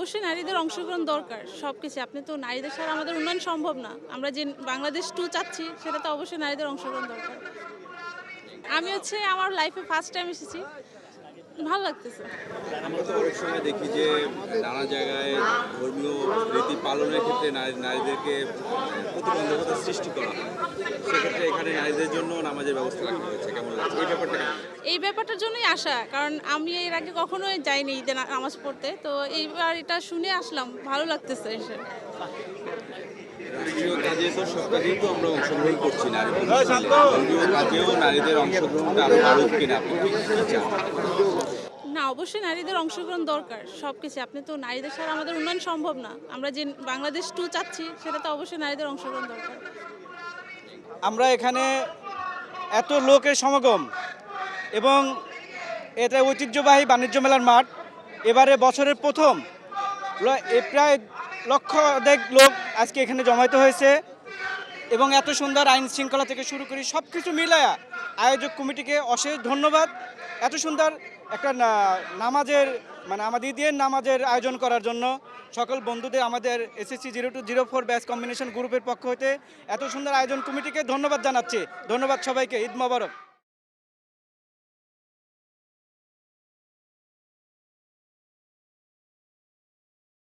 অবশ্যই নারীদের অংশগ্রহণ দরকার সবকিছু। আপনি তো নারীদের ছাড়া আমাদের উন্নয়ন সম্ভব না। আমরা যে বাংলাদেশ 2 চাচ্ছি সেটা তো অবশ্যই নারীদের অংশগ্রহণ দরকার। আমি আমার লাইফে ফার্স্ট টাইম এসেছি। ভালো লাগতেছে। আমরা তো অনেক সময় দেখি যে নানা জায়গায় ধর্মীয় রীতি পালনের ক্ষেত্রে নারীদেরকে প্রতিবন্ধকতা সৃষ্টি করা হয়। সেক্ষেত্রে এখানে নারীদের জন্য নামাজের ব্যবস্থা রাখা হয়েছে, কেমন লাগছে এই ব্যাপারটা কেমন? এই ব্যাপারটার জন্যই আসা। কারণ আমি এর আগে কখনোই যাইনি ঈদে নামাজ পড়তে। তো এইবার এটা শুনে আসলাম। ভালো লাগতেছে এসে। রাষ্ট্রীয় কাজে তো সব কাজেই তো আমরা অংশগ্রহণ করছি নারী পুরুষ মিলে। ধর্মীয় কাজেও নারীদের অংশগ্রহণটা আরো বাড়ুক কিনা আপনি কি চান? না, অবশ্যই নারীদের অংশগ্রহণ দরকার সবকিছু। আপনি তো নারীদের ছাড়া আমাদের উন্নয়ন সম্ভব না। আমরা যে বাংলাদেশ 2 চাচ্ছি সেটা তো অবশ্যই নারীদের অংশগ্রহণ দরকার। আমরা এখানে এত লোকের সমাগম এবং এটা ঐতিহ্যবাহী বাণিজ্য মেলার মাঠ। এবারে বছরের প্রথম প্রায় লক্ষ অর্ধেক লোক আজকে এখানে জমায়েত হয়েছে এবং এত সুন্দর আইন শৃঙ্খলা থেকে শুরু করি সব কিছু মিলায়া আয়োজক কমিটিকে অশেষ ধন্যবাদ। এত সুন্দর একটা নামাজের আমাদের ঈদের নামাজের আয়োজন করার জন্য সকল বন্ধুদের আমাদের SSC 0204 ব্যাচ কম্বিনেশন গ্রুপের পক্ষ হতে এত সুন্দর আয়োজন কমিটিকে ধন্যবাদ জানাচ্ছি। ধন্যবাদ সবাইকে। ঈদ মোবারক।